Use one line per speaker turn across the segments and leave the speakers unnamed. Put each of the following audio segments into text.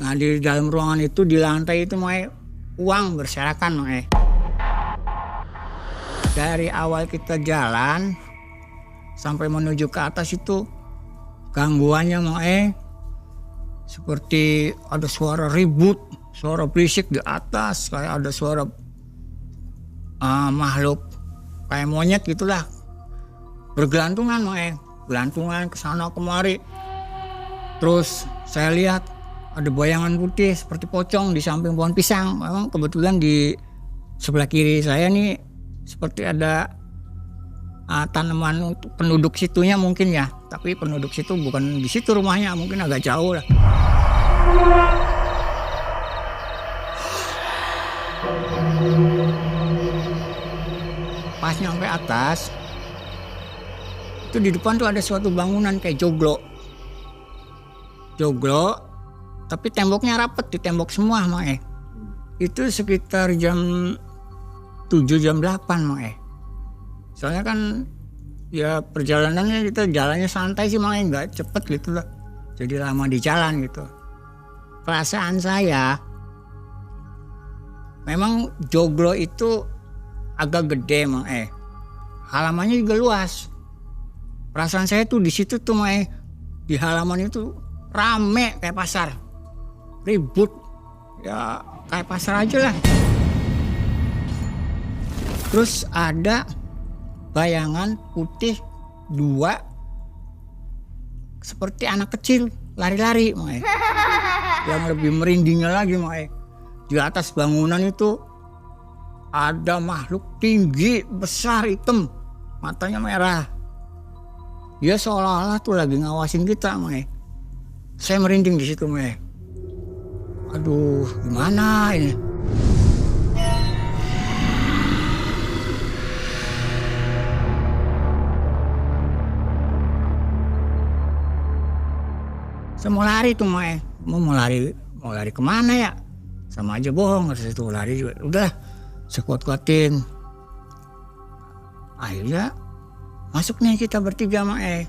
Nah di dalam ruangan itu di lantai itu Mae uang berserakan Mae. Dari awal kita jalan sampai menuju ke atas itu gangguannya Mae seperti ada suara ribut, suara berisik di atas, kayak ada suara makhluk kayak monyet gitulah bergelantungan Mae, gelantungan ke sana kemari. Terus saya lihat ada bayangan putih seperti pocong di samping pohon pisang. Memang kebetulan di sebelah kiri saya nih seperti ada tanaman untuk penduduk situnya mungkin ya. Tapi penduduk situ bukan di situ rumahnya, mungkin agak jauh lah. Pas nyampe atas, itu di depan tuh ada suatu bangunan kayak joglo, tapi temboknya rapet, di tembok semua Mae. Itu sekitar jam 7 jam 8 Mae. Soalnya kan ya perjalanannya kita jalannya santai sih Mae, nggak cepet gitu lah. Jadi lama di jalan gitu. Perasaan saya memang joglo itu agak gede Mae. Halamannya juga luas. Perasaan saya tuh di situ tuh Mae, di halaman itu rame kayak pasar. Ribut. Ya kayak pasar aja lah. Terus ada bayangan putih 2 seperti anak kecil lari-lari Mae. Yang lebih merindingnya lagi Mae, di atas bangunan itu ada makhluk tinggi, besar, hitam, matanya merah. Dia seolah-olah tuh lagi ngawasin kita Mae. Saya merinding di situ Mae. Aduh, gimana ini? Saya mau lari tuh Mae, mau lari kemana ya? Sama aja bohong, harus itu lari juga. Udah, sekuat-kuatin. Akhirnya masuk nih kita bertiga Mae.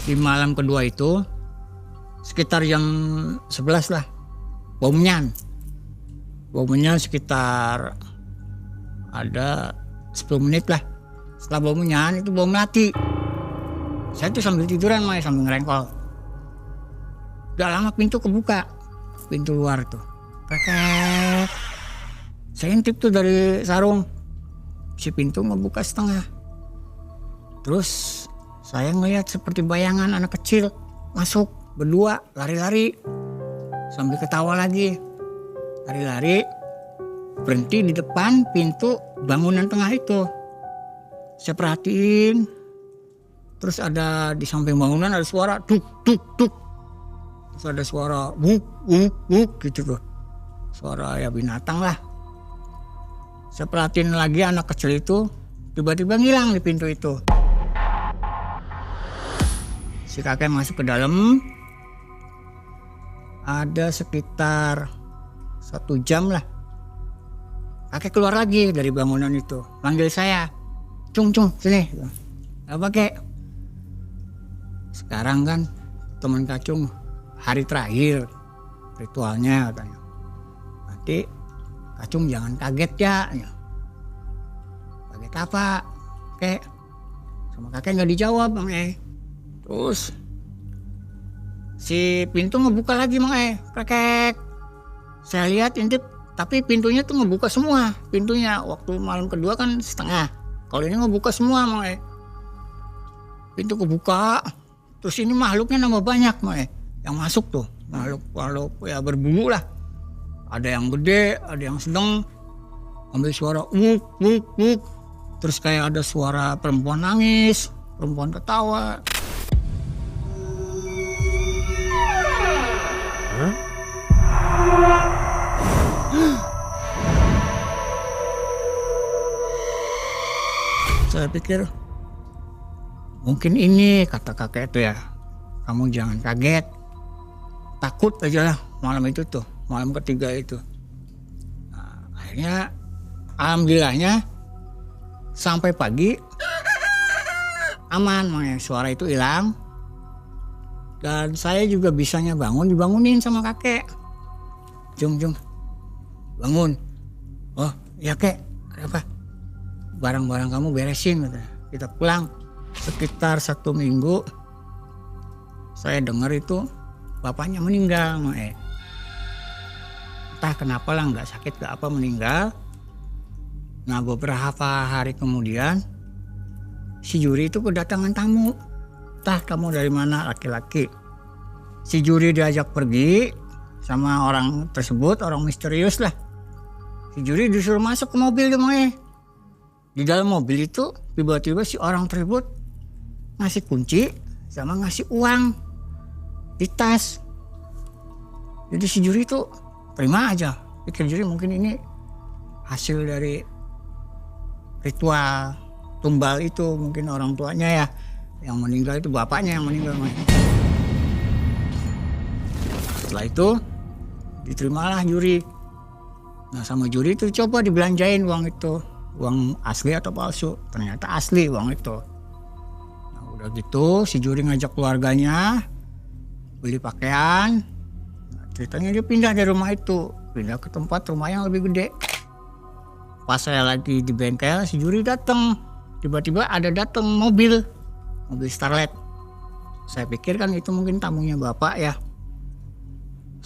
Di malam kedua itu sekitar jam 11 lah. Bau menyan sekitar ada 10 menit lah. Setelah bau menyan itu bau melati. Saya tuh sambil tiduran Mae, sambil ngerengkol. Gak lama pintu kebuka, pintu luar tuh. Krek. Saya intip tuh dari sarung. Si pintu ngebuka setengah. Terus saya ngeliat seperti bayangan anak kecil masuk berdua lari-lari sambil ketawa lagi. Lari-lari berhenti di depan pintu bangunan tengah itu. Saya perhatiin. Terus ada di samping bangunan ada suara duk duk duk. Terus ada suara wuk wuk wuk gitu tuh. Suara ya binatang lah. Saya perhatiin lagi anak kecil itu tiba-tiba ngilang di pintu itu. Si kakek masuk ke dalam. Ada sekitar 1 jam lah. Kakek keluar lagi dari bangunan itu. Panggil saya. Cung sini. Apa kek? Sekarang kan teman Kacung hari terakhir ritualnya katanya. Nanti Kacung jangan kaget ya. Kaget apa? Kek. Sama kakek nggak dijawab Mae. Terus si pintu ngebuka lagi Mae. Krek. Saya lihat intip tapi pintunya tuh ngebuka semua. Pintunya waktu malam kedua kan setengah. Kalau ini ngebuka semua Mae. Pintu kebuka. Terus ini makhluknya nambah banyak Mae. Yang masuk tuh makhluk ya berbulu lah. Ada yang gede, ada yang sedang. Ambil suara wuk wuk wuk. Terus kayak ada suara perempuan nangis, perempuan ketawa. Saya pikir mungkin ini kata kakek itu ya. Kamu jangan kaget. Takut aja lah malam itu tuh. Malam ketiga itu. Nah, akhirnya alhamdulillahnya sampai pagi aman, suara itu hilang. Dan saya juga bisanya bangun, dibangunin sama kakek. Jung, bangun. Oh ya kek, kenapa? Barang-barang kamu beresin, katanya. Kita pulang. Sekitar 1 minggu saya dengar itu bapaknya meninggal, Mae. Entah kenapa lah, nggak sakit nggak apa, meninggal. Nah beberapa hari kemudian si Juri itu kedatangan tamu. Entah kamu dari mana, laki-laki. Si Juri diajak pergi sama orang tersebut, orang misterius lah. Si Juri disuruh masuk ke mobil tuh, Mae. Di dalam mobil itu tiba-tiba si orang tersebut ngasih kunci sama ngasih uang di tas. Jadi si Juri itu terima aja. Pikir Juri mungkin ini hasil dari ritual tumbal itu, mungkin orang tuanya ya yang meninggal, itu bapaknya yang meninggal. Setelah itu diterimalah Juri. Nah sama Juri itu coba dibelanjain uang itu, uang asli atau palsu. Ternyata asli uang itu. Nah udah gitu si Juri ngajak keluarganya beli pakaian. Nah, ceritanya dia pindah dari rumah itu, pindah ke tempat rumah yang lebih gede. Pas saya lagi di bengkel, si Juri datang. Tiba-tiba ada datang mobil Starlet. Saya pikir kan itu mungkin tamunya bapak ya.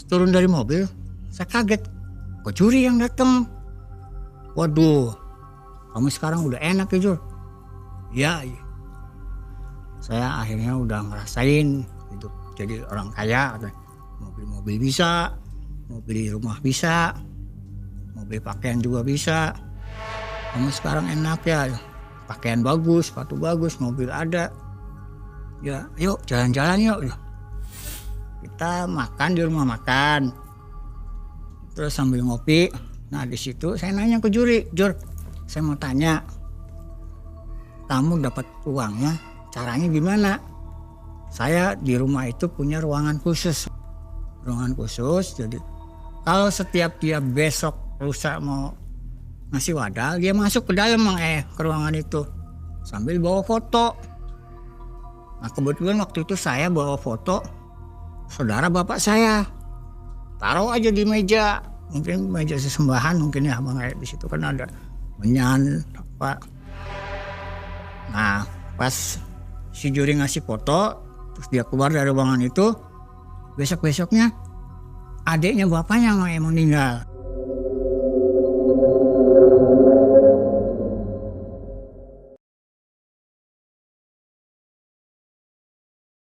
Turun dari mobil, saya kaget. Kok Juri yang datang? Waduh, kamu sekarang udah enak ya Jur? Ya, saya akhirnya udah ngerasain hidup jadi orang kaya. Mobil-mobil bisa, mau beli rumah bisa, mau beli pakaian juga bisa. Kamu sekarang enak ya, pakaian bagus, sepatu bagus, mobil ada. Ya, yuk jalan-jalan yuk. Kita makan di rumah makan, terus sambil ngopi. Nah di situ saya nanya ke Juri, Jur, saya mau tanya, kamu dapat uangnya caranya gimana? Saya di rumah itu punya ruangan khusus, jadi kalau setiap dia besok lusa mau ngasih wadah, dia masuk ke dalam ke ruangan itu sambil bawa foto. Nah kebetulan waktu itu saya bawa foto saudara bapak saya, taruh aja di meja, mungkin meja sesembahan mungkin ya Bang. Di situ kan ada menyan apa. Nah pas si Juri ngasih foto, terus dia keluar dari ruangan itu, besok-besoknya adiknya bapaknya yang meninggal.